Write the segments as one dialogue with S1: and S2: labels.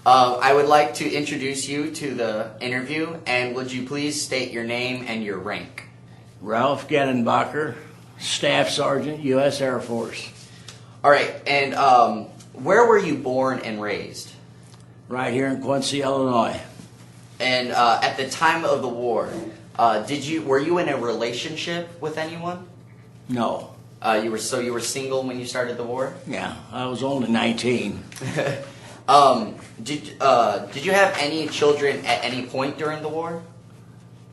S1: I would like to introduce you to the interview, and would you please state your name and your rank?
S2: Ralph Genenbacher, Staff Sergeant, U.S. Air Force.
S1: All right, and where were you born and raised?
S2: Right here in Quincy, Illinois.
S1: And at the time of the war, were you in a relationship with anyone?
S2: No.
S1: You were single when you started the war?
S2: Yeah, I was only 19.
S1: Did you have any children at any point during the war?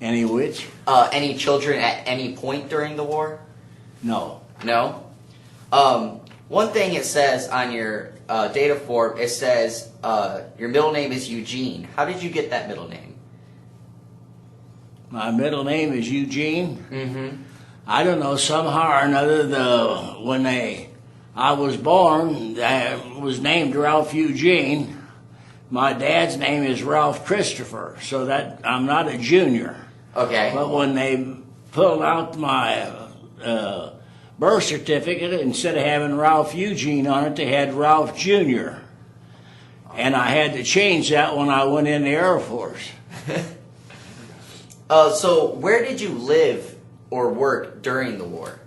S2: Any which?
S1: Any children at any point during the war?
S2: No.
S1: No? One thing it says on your data form, it says your middle name is Eugene. How did you get that middle name?
S2: My middle name is Eugene.
S1: Mm-hmm.
S2: I don't know, somehow or another, when I was born, I was named Ralph Eugene. My dad's name is Ralph Christopher, so that I'm not a junior.
S1: Okay.
S2: But when they pulled out my birth certificate, instead of having Ralph Eugene on it, they had Ralph Jr. And I had to change that when I went in the Air Force.
S1: So where did you live or work during the war?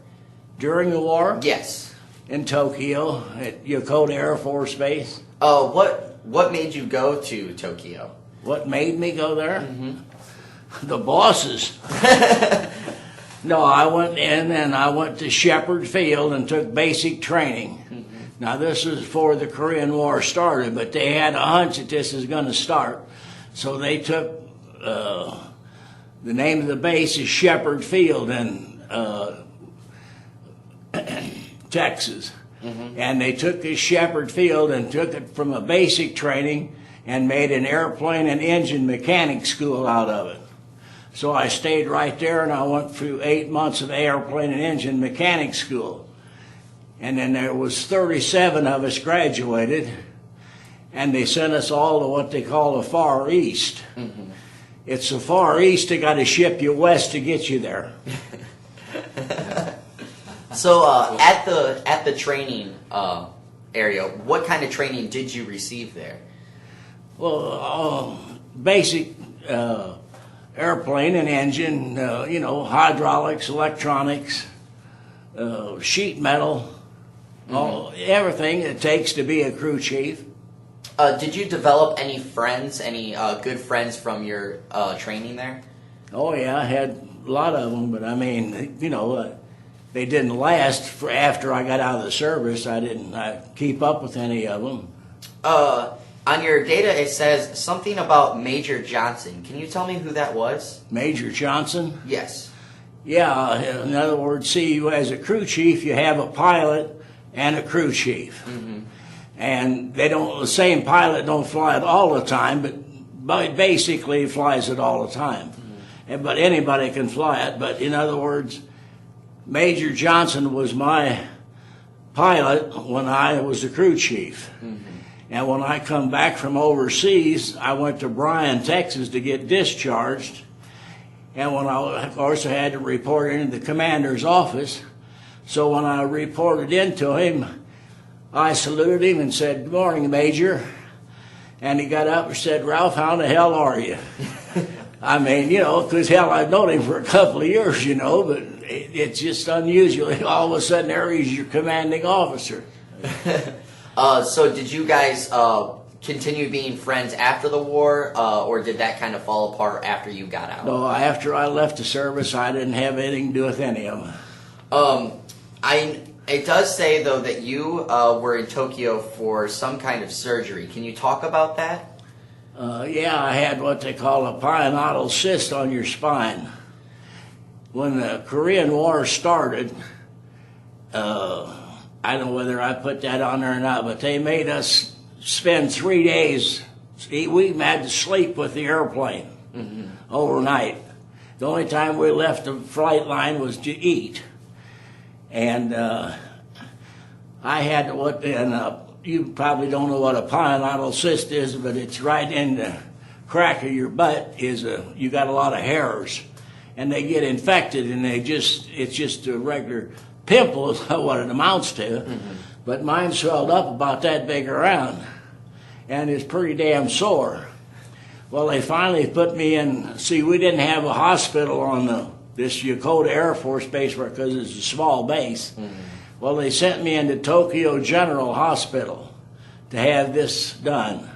S2: During the war?
S1: Yes.
S2: In Tokyo, at Yokota Air Force Base.
S1: What made you go to Tokyo?
S2: What made me go there?
S1: Mm-hmm.
S2: The bosses. No, I went in and I went to Shepherd Field and took basic training. Mm-hmm. Now this was before the Korean War started, but they had a hunch that this is going to start. So they took, the name of the base is Shepherd Field in Texas. Mm-hmm. And they took this Shepherd Field and took it from a basic training and made an airplane and engine mechanic school out of it. So I stayed right there and I went through 8 months of airplane and engine mechanic school. And then there was 37 of us graduated, and they sent us all to what they call the Far East. Mm-hmm. It's the Far East, they got to ship you west to get you there.
S1: So at the training area, what kind of training did you receive there?
S2: Well, basic airplane and engine, hydraulics, electronics, sheet metal, everything it takes to be a crew chief.
S1: Did you develop any friends, any good friends from your training there?
S2: Oh yeah, I had a lot of them, but I mean, they didn't last for after I got out of the service. I didn't keep up with any of them.
S1: On your data, it says something about Major Johnson. Can you tell me who that was?
S2: Major Johnson?
S1: Yes.
S2: Yeah, in other words, see, as a crew chief, you have a pilot and a crew chief. Mm-hmm. And the same pilot don't fly it all the time, but basically flies it all the time. Mm-hmm. But anybody can fly it. But in other words, Major Johnson was my pilot when I was the crew chief. Mm-hmm. And when I come back from overseas, I went to Bryan, Texas to get discharged. And of course, I had to report into the commander's office. So when I reported into him, I saluted him and said, "Good morning, Major." And he got up and said, "Ralph, how in the hell are you?" I mean, because hell, I've known him for a couple of years, but it's just unusual. All of a sudden, there he's your commanding officer.
S1: So did you guys continue being friends after the war, or did that kind of fall apart after you got out?
S2: No, after I left the service, I didn't have anything to do with any of them.
S1: It does say, though, that you were in Tokyo for some kind of surgery. Can you talk about that?
S2: Yeah, I had what they call a pilonidal cyst on your spine. When the Korean War started, I don't know whether I put that on there or not, but they made us spend 3 days. We had to sleep with the airplane overnight. The only time we left the flight line was to eat. And I had you probably don't know what a pilonidal cyst is, but it's right in the crack of your butt. You got a lot of hairs, and they get infected, and it's just a regular pimple is what it amounts to. Mm-hmm. But mine swelled up about that big around, and it's pretty damn sore. Well, they finally put me in. See, we didn't have a hospital on this Yokota Air Force Base because it's a small base. Well, they sent me into Tokyo General Hospital to have this done.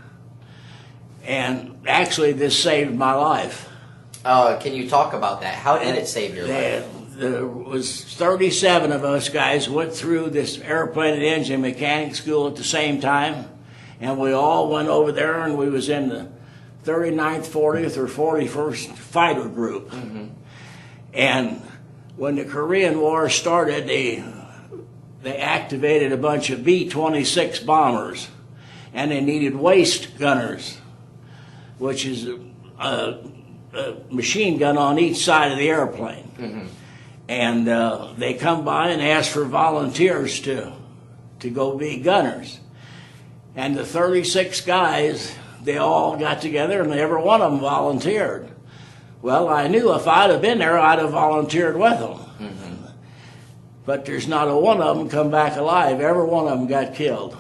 S2: And actually, this saved my life.
S1: Can you talk about that? How did it save your life?
S2: There was 37 of us guys went through this airplane and engine mechanic school at the same time, and we all went over there, and we was in the 39th, 40th, or 41st Fighter Group. And when the Korean War started, they activated a bunch of B-26 bombers, and they needed waist gunners, which is a machine gun on each side of the airplane. And they come by and ask for volunteers to go be gunners. And the 36 guys, they all got together and every one of them volunteered. Well, I knew if I'd have been there, I'd have volunteered with them. But there's not a one of them come back alive. Every one of them got killed.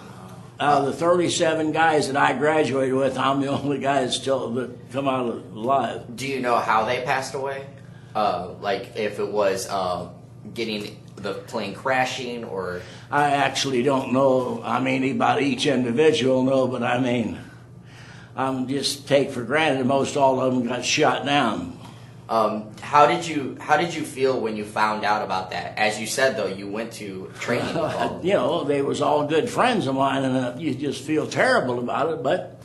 S2: Out of the 37 guys that I graduated with, I'm the only guy that come out alive.
S1: Do you know how they passed away? Like if it was getting the plane crashing, or?
S2: I actually don't know. I mean, about each individual, no, but I mean, I'm just take for granted most all of them got shot down.
S1: How did you feel when you found out about that? As you said, though, you went to training with all of them.
S2: You know, they was all good friends of mine, and you just feel terrible about it, but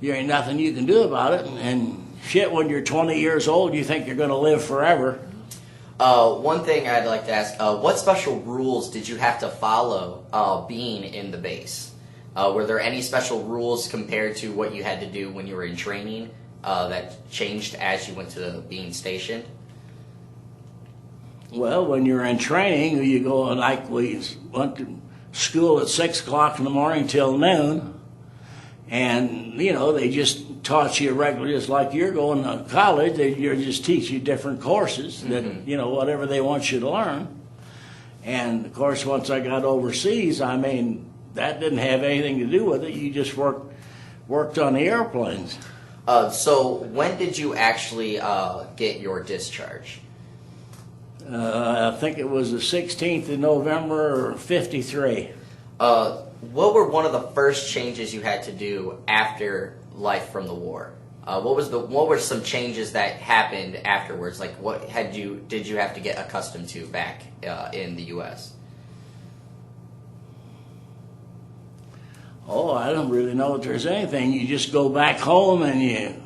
S2: there ain't nothing you can do about it. And shit, when you're 20 years old, you think you're going to live forever.
S1: One thing I'd like to ask, what special rules did you have to follow being in the base? Were there any special rules compared to what you had to do when you were in training that changed as you went to being stationed?
S2: Well, when you're in training, you go, like we went to school at 6 o'clock in the morning till noon. And, you know, they just taught you regularly, just like you're going to college. They just teach you different courses that, you know, whatever they want you to learn. And, of course, once I got overseas, I mean, that didn't have anything to do with it. You just worked on the airplanes.
S1: So when did you actually get your discharge?
S2: I think it was the 16th of November, 53.
S1: What were one of the first changes you had to do after life from the war? What were some changes that happened afterwards? Like what did you have to get accustomed to back in the U.S.?
S2: Oh, I don't really know if there's anything. You just go back home and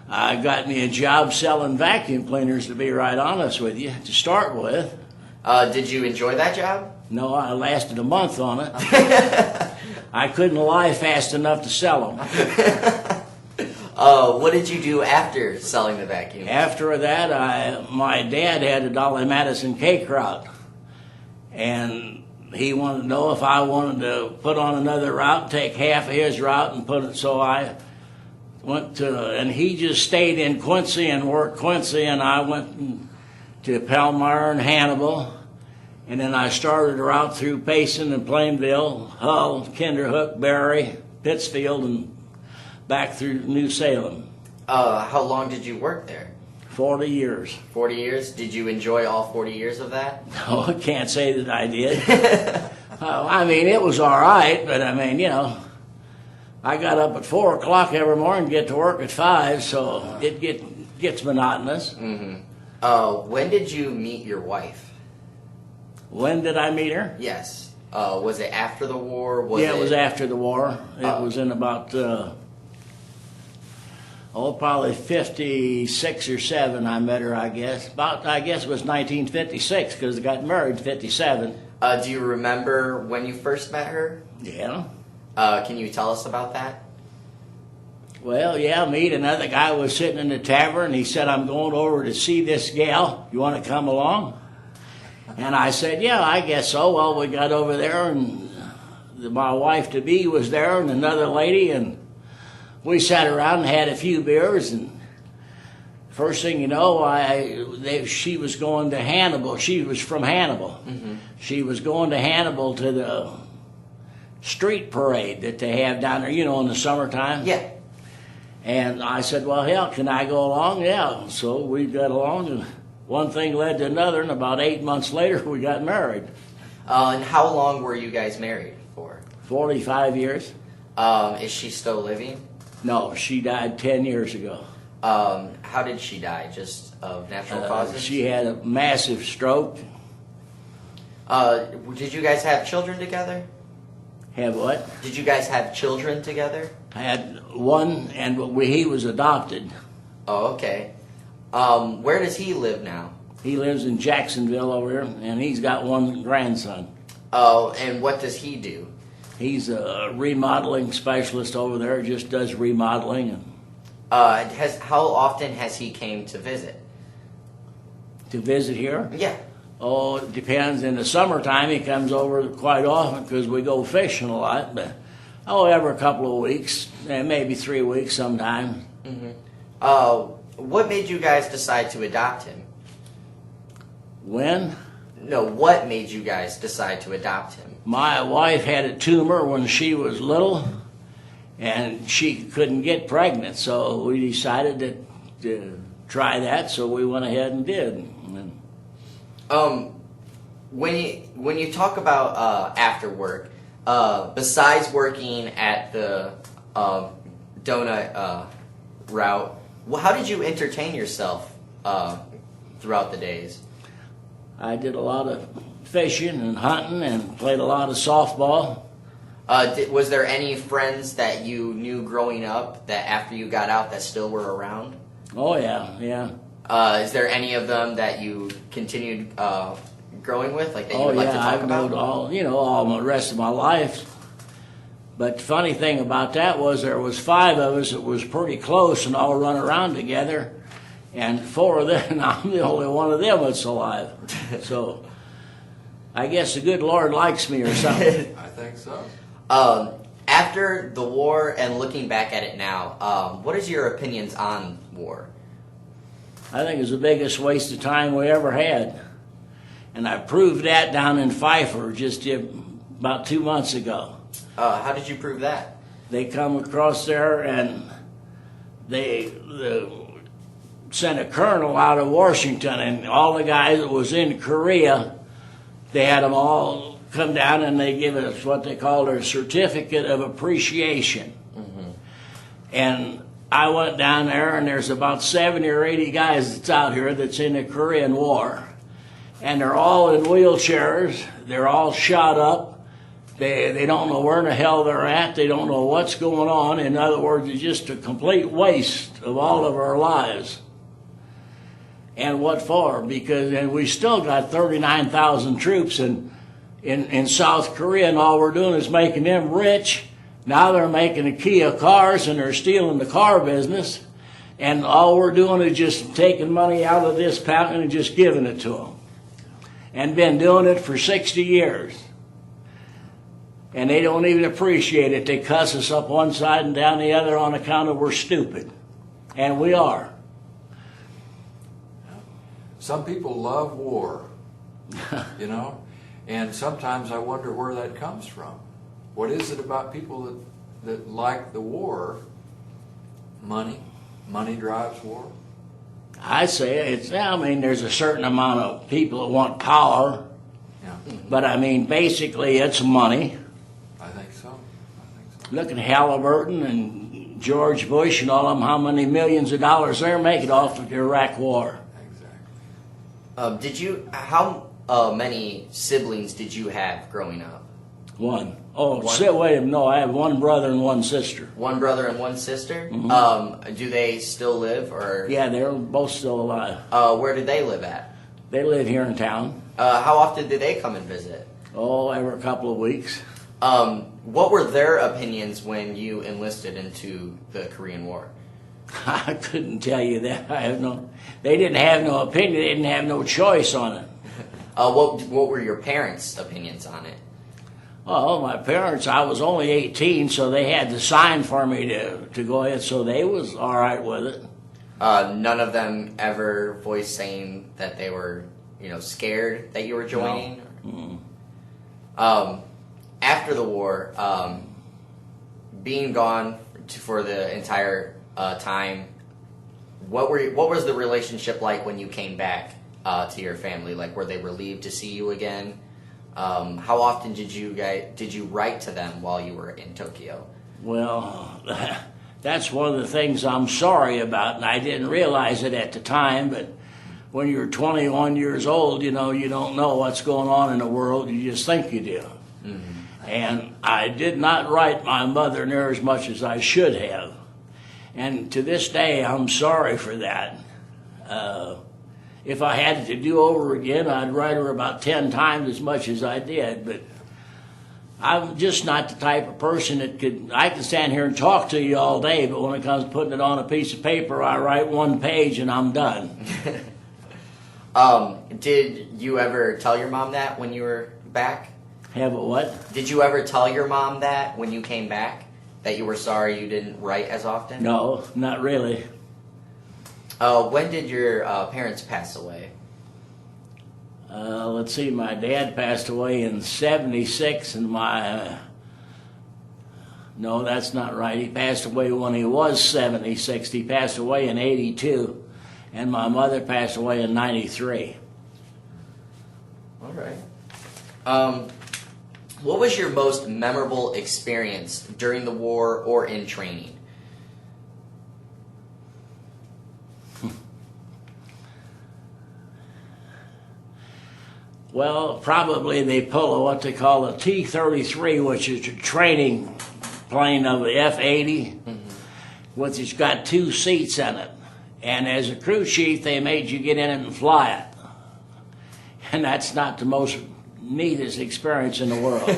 S2: I got me a job selling vacuum cleaners, to be right honest with you, to start with.
S1: Did you enjoy that job?
S2: No, I lasted a month on it. I couldn't lie fast enough to sell them.
S1: What did you do after selling the vacuum?
S2: After that, my dad had a Dolly Madison cake route. And he wanted to know if I wanted to put on another route, take half of his route and put it, so I went to, and he just stayed in Quincy and worked Quincy, and I went to Palmyra and Hannibal, and then I started a route through Payson and Plainville, Hull, Kinderhook, Barry, Pittsfield, and back through New Salem.
S1: How long did you work there?
S2: 40 years.
S1: 40 years? Did you enjoy all 40 years of that?
S2: No, I can't say that I did. I mean, it was all right, but I mean, you know, I got up at 4 o'clock every morning, get to work at 5, so it gets monotonous.
S1: When did you meet your wife?
S2: When did I meet her?
S1: Yes. Was it after the war?
S2: It was after the war. It was in about, probably 56 or 7 I met her, I guess. I guess it was 1956, because I got married in 57.
S1: Do you remember when you first met her?
S2: Yeah.
S1: Can you tell us about that?
S2: Well, yeah, me and another guy was sitting in the tavern, and he said, I'm going over to see this gal. You want to come along? And I said, yeah, I guess so. Well, we got over there, and my wife-to-be was there, and another lady, and we sat around and had a few beers, and first thing you know, she was going to Hannibal. She was from Hannibal. She was going to Hannibal to the street parade that they have down there, in the summertime.
S1: Yeah.
S2: And I said, well, hell, can I go along? Yeah. So we got along, and one thing led to another, and about 8 months later, we got married.
S1: And how long were you guys married for?
S2: 45 years.
S1: Is she still living?
S2: No, she died 10 years ago.
S1: How did she die? Just of natural causes?
S2: She had a massive stroke.
S1: Did you guys have children together?
S2: Have what?
S1: Did you guys have children together?
S2: I had one, and he was adopted.
S1: Oh, okay. Where does he live now?
S2: He lives in Jacksonville over here, and he's got one grandson.
S1: Oh, and what does he do?
S2: He's a remodeling specialist over there, just does remodeling. And
S1: How often has he came to visit?
S2: to visit here?
S1: Yeah.
S2: Oh, it depends. In the summertime, he comes over quite often because we go fishing a lot. But every couple of weeks, and maybe 3 weeks sometimes.
S1: What made you guys decide to adopt him?
S2: When?
S1: No, what made you guys decide to adopt him?
S2: My wife had a tumor when she was little, and she couldn't get pregnant, so we decided to try that, so we went ahead and did.
S1: When you talk about after work, besides working at the donut route, how did you entertain yourself throughout the days?
S2: I did a lot of fishing and hunting and played a lot of softball.
S1: Was there any friends that you knew growing up that after you got out that still were around?
S2: Oh, yeah.
S1: Is there any of them that you continued growing with, like that you would like to talk
S2: I've
S1: about?
S2: known all the rest of my life. But the funny thing about that was there was 5 of us that was pretty close and all run around together. And 4 of them, I'm the only one of them that's alive. So I guess the good Lord likes me or something.
S3: I think so.
S1: After the war and looking back at it now, what is your opinions on war?
S2: I think it's the biggest waste of time we ever had. And I proved that down in Pfeiffer just about 2 months ago.
S1: How did you prove that?
S2: They come across there and they sent a colonel out of Washington, and all the guys that was in Korea, they had them all come down and they give us what they called a certificate of appreciation. And I went down there, and there's about 70 or 80 guys that's out here that's in the Korean War. And they're all in wheelchairs. They're all shot up. They don't know where in the hell they're at. They don't know what's going on. In other words, it's just a complete waste of all of our lives. And what for? And we still got 39,000 troops in South Korea, and all we're doing is making them rich. Now they're making the Kia cars, and they're stealing the car business. And all we're doing is just taking money out of this fountain and just giving it to them. And been doing it for 60 years. And they don't even appreciate it. They cuss us up one side and down the other on account of we're stupid. And we are.
S3: Some people love war, and sometimes I wonder where that comes from. What is it about people that like the war? Money? Money drives war?
S2: I say there's a certain amount of people that want power,
S3: Yeah,
S2: but basically it's money.
S3: I think so.
S2: Look at Halliburton and George Bush and all of them, how many millions of dollars they're making off of the Iraq War.
S3: Exactly.
S1: How many siblings did you have growing up?
S2: One. Oh,
S1: One?
S2: wait a minute. No, I have one brother and one sister.
S1: One brother and one sister? Do they still live, or?
S2: Yeah, they're both still alive.
S1: Where do they live at?
S2: They live here in town.
S1: How often do they come and visit?
S2: Oh, every couple of weeks.
S1: What were their opinions when you enlisted into the Korean War?
S2: I couldn't tell you that. They didn't have no opinion. They didn't have no choice on it.
S1: What were your parents' opinions on it?
S2: Well, my parents, I was only 18, so they had to sign for me to go ahead, so they was all right with it.
S1: None of them ever voiced saying that they were, scared that you were joining?
S2: No.
S1: after the war, being gone for the entire time, what was the relationship like when you came back to your family? Like, were they relieved to see you again? How often did you write to them while you were in Tokyo?
S2: Well, that's one of the things I'm sorry about, and I didn't realize it at the time, but when you're 21 years old, you don't know what's going on in the world. You just think you do. Mm-hmm. And I did not write my mother near as much as I should have. And to this day, I'm sorry for that. If I had to do over again, I'd write her about 10 times as much as I did. But I'm just not the type of person I can stand here and talk to you all day, but when it comes to putting it on a piece of paper, I write one page and I'm done.
S1: Did you ever tell your mom that when you were back?
S2: Have a what?
S1: Did you ever tell your mom that when you came back? That you were sorry you didn't write as often?
S2: No, not really.
S1: When did your parents pass away?
S2: Let's see, my dad passed away in 76 and no, that's not right. He passed away when he was 76. He passed away in 82. And my mother passed away in 93.
S1: All right. What was your most memorable experience during the war or in training?
S2: Well, probably they pull what they call a T-33, which is a training plane of the F-80, which has got 2 seats in it. And as a crew chief, they made you get in it and fly it. And that's not the most neatest experience in the world.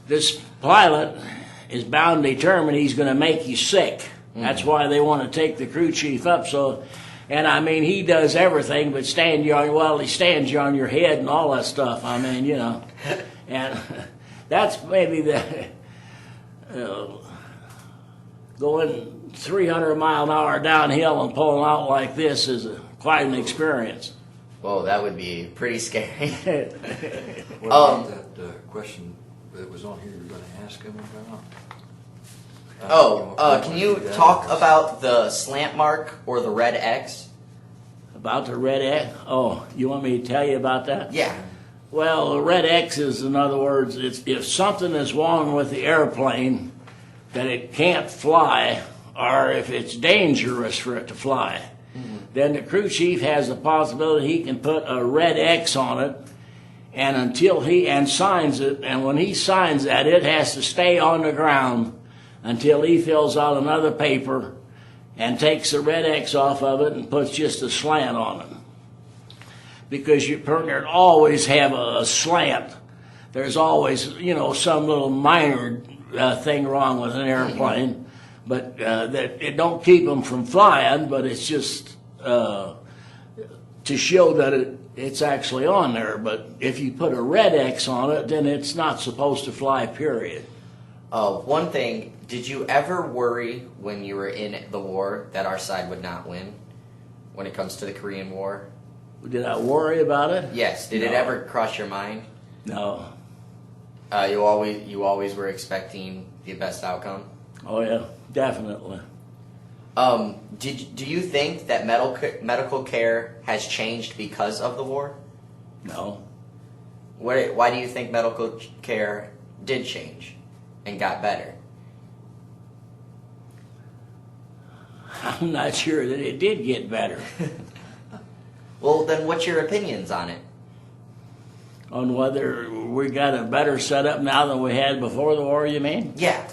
S2: This pilot is bound and determined he's going to make you sick. That's why they want to take the crew chief up. And I mean, he does everything but he stands you on your head and all that stuff. I mean, and that's maybe going 300 mile an hour downhill and pulling out like this is quite an experience.
S1: Whoa, that would be pretty scary.
S3: What about that question that was on here you were going to ask him about?
S1: Can you talk about the slant mark or the red X?
S2: About the red X? Oh, you want me to tell you about that?
S1: Yeah.
S2: Well, the red X is, in other words, if something is wrong with the airplane that it can't fly, or if it's dangerous for it to fly, then the crew chief has the possibility he can put a red X on it, and until he signs it, and when he signs that, it has to stay on the ground until he fills out another paper and takes the red X off of it and puts just a slant on it. Because you always have a slant. There's always, some little minor thing wrong with an airplane, but that it don't keep them from flying, but it's just to show that it's actually on there. But if you put a red X on it, then it's not supposed to fly, period.
S1: One thing, did you ever worry when you were in the war that our side would not win when it comes to the Korean War?
S2: Did I worry about it?
S1: Yes. Did it ever cross your mind?
S2: No.
S1: You always were expecting the best outcome?
S2: Oh, yeah, definitely.
S1: Do you think that medical care has changed because of the war?
S2: No.
S1: Why do you think medical care did change and got better?
S2: I'm not sure that it did get better.
S1: Well, then what's your opinions on it?
S2: On whether we got a better setup now than we had before the war, you mean?
S1: Yeah.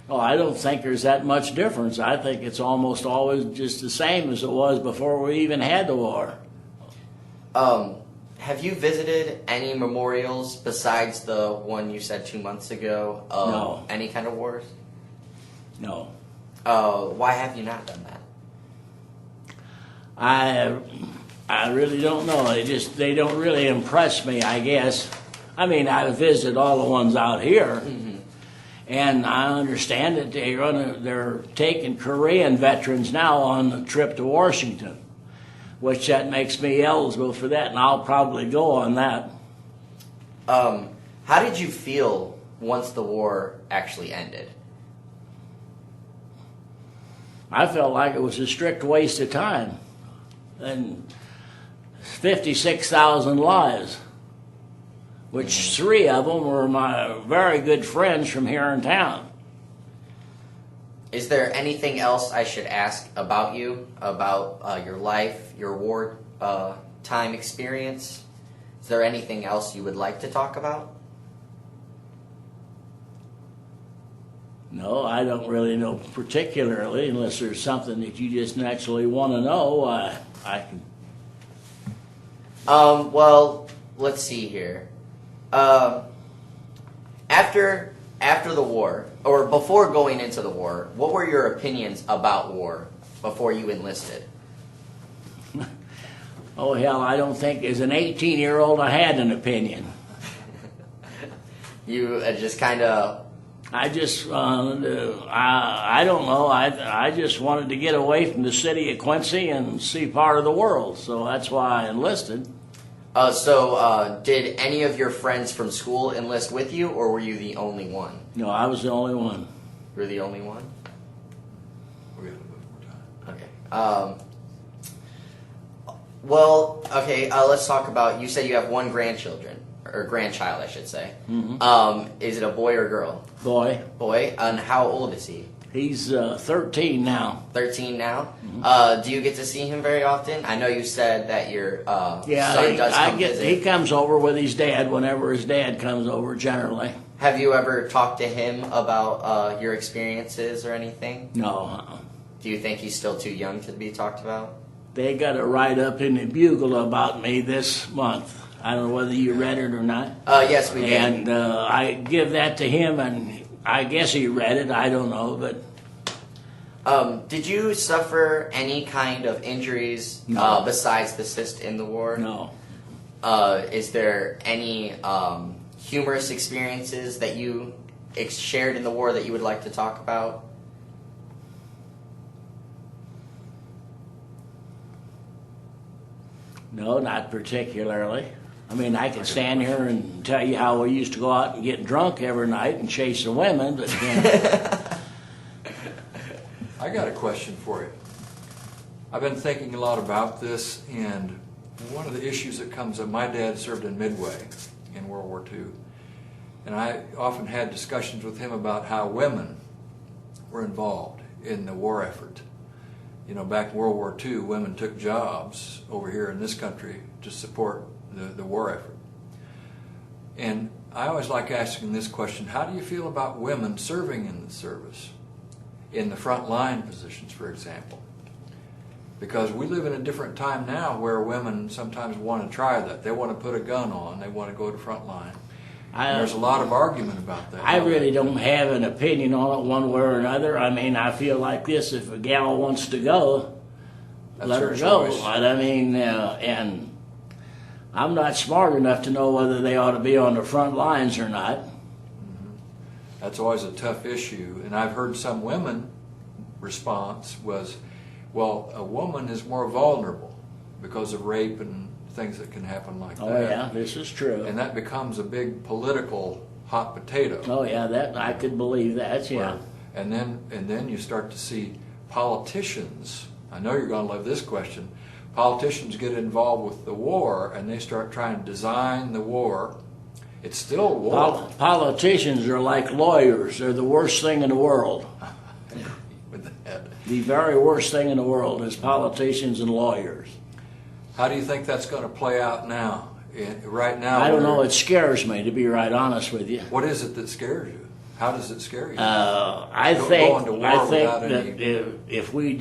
S2: Oh, I don't think there's that much difference. I think it's almost always just the same as it was before we even had the war.
S1: Have you visited any memorials besides the one you said 2 months ago?
S2: No.
S1: Any kind of wars?
S2: No.
S1: Why have you not done that?
S2: I really don't know. They don't really impress me, I guess. I mean, I've visited all the ones out here, and I understand that they're taking Korean veterans now on the trip to Washington, which that makes me eligible for that, and I'll probably go on that.
S1: How How did you feel once the war actually ended?
S2: I felt like it was a strict waste of time. And 56,000 lives, which 3 of them were my very good friends from here in town.
S1: Is there anything else I should ask about you, about your life, your war time experience? Is there anything else you would like to talk about?
S2: No, I don't really know particularly, unless there's something that you just naturally want to know. I can.
S1: Well, let's see here. After the war, or before going into the war, what were your opinions about war before you enlisted?
S2: Oh, hell, I don't think as an 18-year-old I had an opinion.
S1: You just kind of...
S2: I just, I don't know, I just wanted to get away from the city of Quincy and see part of the world, so that's why I enlisted.
S1: Did any of your friends from school enlist with you, or were you the only one?
S2: No, I was the only one.
S1: You were the only one?
S3: We got a little more time.
S1: Okay. Well, okay, let's talk about, you said you have 1 grandchild, I should say.
S2: Mm-hmm.
S1: Is it a boy or girl?
S2: Boy.
S1: Boy, and how old is he?
S2: He's 13 now.
S1: 13 now? Mm-hmm. Do you get to see him very often? I know you said that your son does come visit.
S2: He comes over with his dad whenever his dad comes over, generally.
S1: Have you ever talked to him about your experiences or anything?
S2: No.
S1: Do you think he's still too young to be talked about?
S2: They got a write-up in the Bugle about me this month. I don't know whether you read it or not.
S1: Yes, we did.
S2: And I give that to him, and I guess he read it. I don't know, but...
S1: Did you suffer any kind of injuries
S2: No.
S1: besides the cyst in the war?
S2: No.
S1: Is there any humorous experiences that you shared in the war that you would like to talk about?
S2: No, not particularly. I mean, I can stand here and tell you how we used to go out and get drunk every night and chase the women, but
S3: I got a question for you. I've been thinking a lot about this, and one of the issues that comes up, my dad served in Midway in World War II, and I often had discussions with him about how women were involved in the war effort. You know, back in World War II, women took jobs over here in this country to support the war effort. And I always like asking this question: how do you feel about women serving in the service, in the front line positions, for example? Because we live in a different time now where women sometimes want to try that. They want to put a gun on, they want to go to front line. And there's a lot of argument about that.
S2: I really don't have an opinion on it one way or another. I mean, I feel like this: if a gal wants to go, let her go.
S3: choice.
S2: I mean, and I'm not smart enough to know whether they ought to be on the front lines or not.
S3: That's always a tough issue. And I've heard some women response was, well, a woman is more vulnerable because of rape and things that can happen like that.
S2: Oh yeah, this is true.
S3: And that becomes a big political hot potato.
S2: Oh yeah, that I could believe that. Yeah.
S3: And then you start to see politicians. I know you're going to love this question. Politicians get involved with the war, and they start trying to design the war. It's still war.
S2: Politicians are like lawyers. They're the worst thing in the world.
S3: With that.
S2: The very worst thing in the world is politicians and lawyers.
S3: How do you think that's going to play out now? Right now,
S2: I don't know. It scares me, to be right honest with you.
S3: What is it that scares you? How does it scare you?
S2: I
S3: Go
S2: think
S3: into war without
S2: that
S3: any-
S2: if we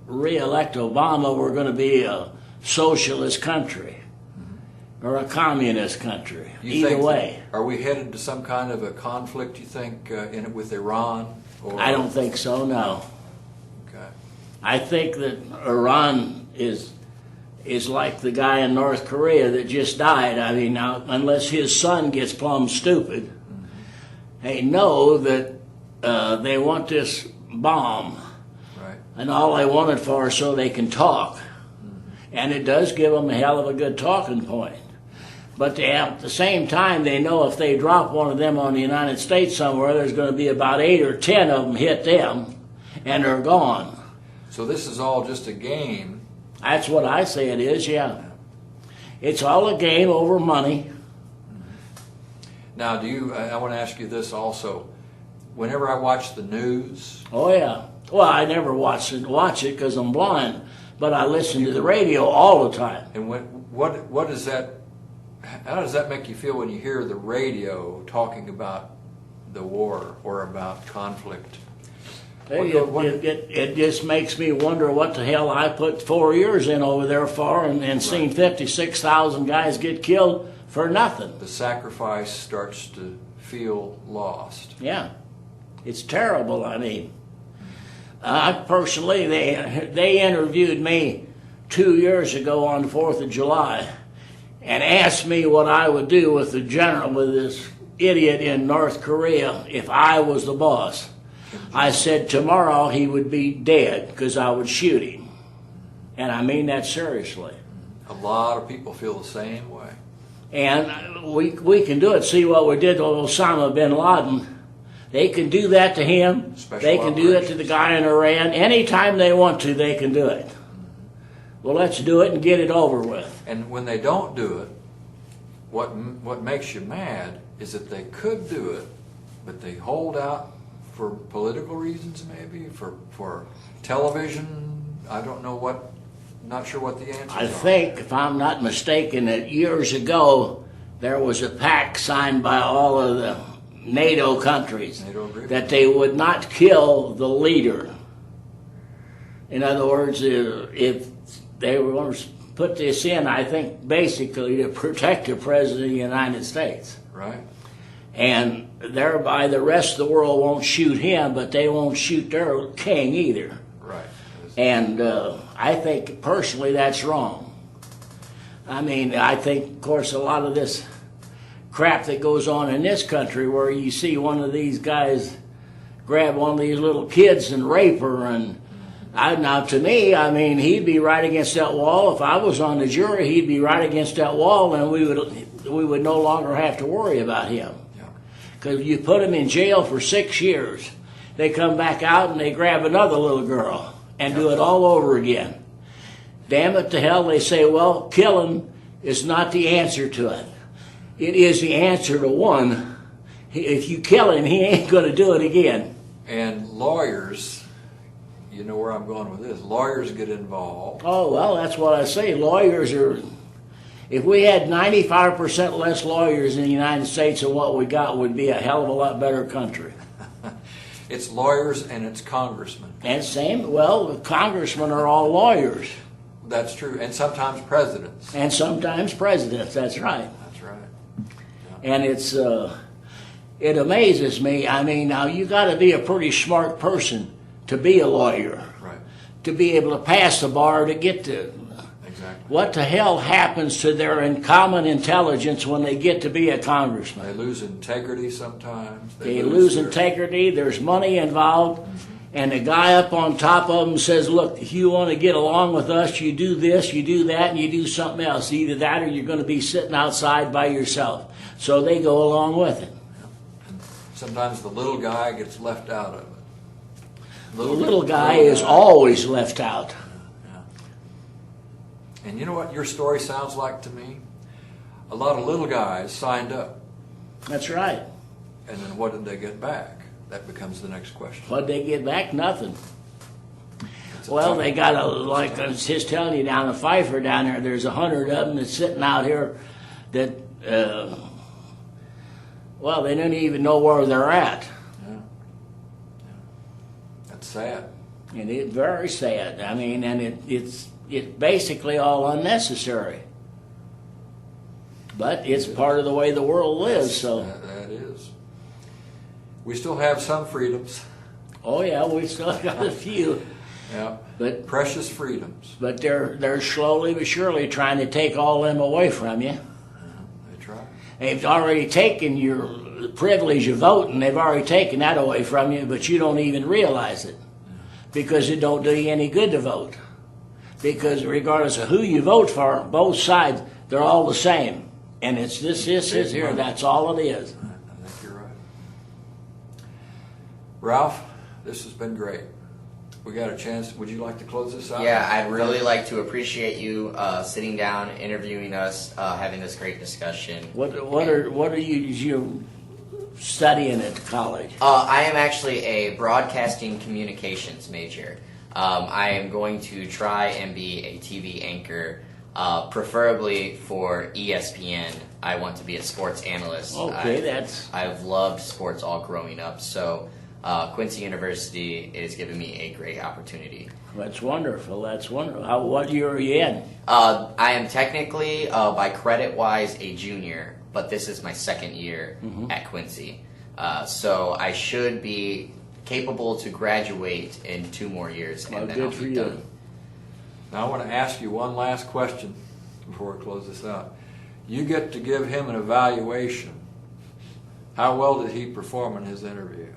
S2: re-elect Obama, we're going to be a socialist country or a communist country.
S3: You
S2: Either
S3: think
S2: way,
S3: are we headed to some kind of a conflict? You think in it with Iran? Or,
S2: I don't think so. No,
S3: Okay.
S2: I think that Iran is like the guy in North Korea that just died. I mean, now, unless his son gets plumb stupid, they know that they want this bomb,
S3: Right.
S2: and all they want it for is so they can talk. And it does give them a hell of a good talking point. But at the same time, they know if they drop one of them on the United States somewhere, there's going to be about 8 or 10 of them hit them, and they're gone.
S3: So this is all just a game.
S2: That's what I say it is, yeah. It's all a game over money.
S3: Now, I want to ask you this also. Whenever I watch the news,
S2: Oh, yeah. Well, I never watch it because I'm blind, but I listen to the radio all the time.
S3: and what does that, how does that make you feel when you hear the radio talking about the war or about conflict?
S2: It just makes me wonder what the hell I put 4 years in over there for and seen 56,000 guys get killed for nothing.
S3: The sacrifice starts to feel lost.
S2: Yeah, it's terrible. I mean, I personally, they interviewed me 2 years ago on the 4th of July and asked me what I would do with this idiot in North Korea if I was the boss. I said tomorrow he would be dead because I would shoot him. And I mean that seriously.
S3: A lot of people feel the same way.
S2: And we can do it. See what we did to Osama bin Laden. They can do that to him. They can do it to the guy in Iran. Anytime they want to, they can do it. Well, let's do it and get it over with.
S3: And when they don't do it, what makes you mad is that they could do it, but they hold out for political reasons, maybe for television. I don't know what. Not sure what the answer is.
S2: I think, if I'm not mistaken, that years ago there was a pact signed by all of the NATO countries that they would not kill the leader. In other words, if they were going to put this in, I think basically to protect the President of the United States.
S3: Right.
S2: And thereby the rest of the world won't shoot him, but they won't shoot their king either.
S3: Right.
S2: And I think personally that's wrong. I mean, I think, of course, a lot of this crap that goes on in this country where you see one of these guys grab one of these little kids and rape her. And now, to me, I mean, he'd be right against that wall. If I was on the jury, he'd be right against that wall, and we would no longer have to worry about him. Because you put him in jail for 6 years, they come back out and they grab another little girl and do it all over again. Damn it to hell, they say, well, killing is not the answer to it. It is the answer to one. If you kill him, he ain't going to do it again.
S3: And lawyers, you know where I'm going with this, lawyers get involved.
S2: Oh, well, that's what I say. Lawyers are... If we had 95% less lawyers in the United States than what we got, would be a hell of a lot better country.
S3: It's lawyers and it's congressmen.
S2: And the congressmen are all lawyers.
S3: That's true. And sometimes presidents.
S2: And sometimes presidents, that's right.
S3: That's right.
S2: Yeah. And it amazes me. I mean, now you got to be a pretty smart person to be a lawyer.
S3: Right.
S2: To be able to pass the bar to get to...
S3: Exactly.
S2: What the hell happens to their common intelligence when they get to be a congressman?
S3: They lose integrity sometimes.
S2: They lose integrity. There's money involved. And the guy up on top of them says, look, if you want to get along with us, you do this, you do that, and you do something else. Either that or you're going to be sitting outside by yourself. So they go along with it.
S3: And sometimes the little guy gets left out of it.
S2: The little guy is always left out.
S3: And you know what your story sounds like to me? A lot of little guys signed up.
S2: That's right.
S3: And then what did they get back? That becomes the next question.
S2: What did they get back? Nothing. Well, they got like I was just telling you down in Pfeiffer down there, there's 100 of them that's sitting out here that, well, they don't even know where they're at.
S3: Yeah. That's sad.
S2: And it's very sad. I mean, and it's basically all unnecessary. But it's part of the way the world lives, so.
S3: That is. We still have some freedoms.
S2: Oh yeah, we still got a few.
S3: Yeah.
S2: But
S3: precious freedoms.
S2: But they're slowly but surely trying to take all them away from you.
S3: They try.
S2: They've already taken your privilege of voting. They've already taken that away from you, but you don't even realize it. Because it don't do you any good to vote. Because regardless of who you vote for, both sides, they're all the same. And it's this is here. That's all it is.
S3: I think you're right. Ralph, this has been great. We got a chance. Would you like to close this out?
S1: Yeah, I'd really like to appreciate you sitting down, interviewing us, having this great discussion.
S2: What are you studying at college?
S1: I am actually a broadcasting communications major. I am going to try and be a TV anchor, preferably for ESPN. I want to be a sports analyst.
S2: Okay,
S1: I've loved sports all growing up, so Quincy University is giving me a great opportunity.
S2: That's wonderful. That's wonderful. What year are you in?
S1: I am technically, by credit-wise, a junior, but this is my second year at Quincy. So I should be capable to graduate in 2 more years, and then I'll be done.
S3: Now I want to ask you one last question before we close this out. You get to give him an evaluation. How well did he perform in his interview?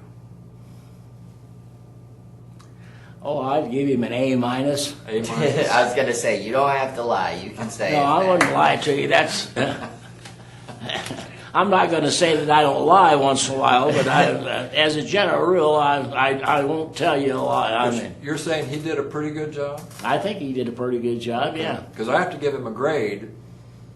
S2: Oh, I'd give him an A minus.
S3: A minus?
S1: I was going to say, you don't have to lie. You can say
S2: No, I wouldn't lie to you. That's. I'm not going to say that I don't lie once in a while, but as a general rule, I won't tell you a lie. I mean,
S3: You're saying he did a pretty good job?
S2: I think he did a pretty good job. Yeah.
S3: Because I have to give him a grade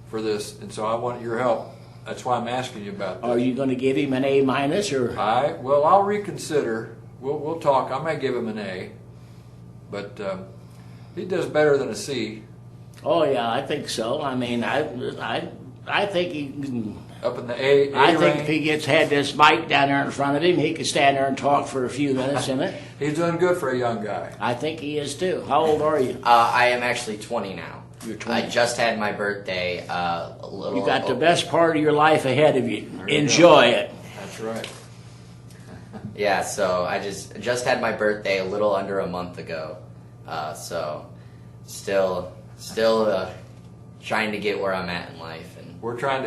S3: for this, and so I want your help. That's why I'm asking you about this.
S2: Are you going to give him an A minus or?
S3: Well, I'll reconsider. We'll talk. I may give him an A, but he does better than a C.
S2: Oh yeah, I think so. I mean, I think he.
S3: Up in the A
S2: I think
S3: range.
S2: if he had this mic down there in front of him, he could stand there and talk for a few minutes in it.
S3: He's doing good for a young guy.
S2: I think he is too. How old are you?
S1: I am actually 20 now.
S2: You're 20.
S1: I just had my birthday a little.
S2: You got the best part of your life ahead of you. Enjoy it.
S3: That's right.
S1: Yeah, so I just had my birthday a little under a month ago. So still trying to get where I'm at in life. And
S3: We're trying to help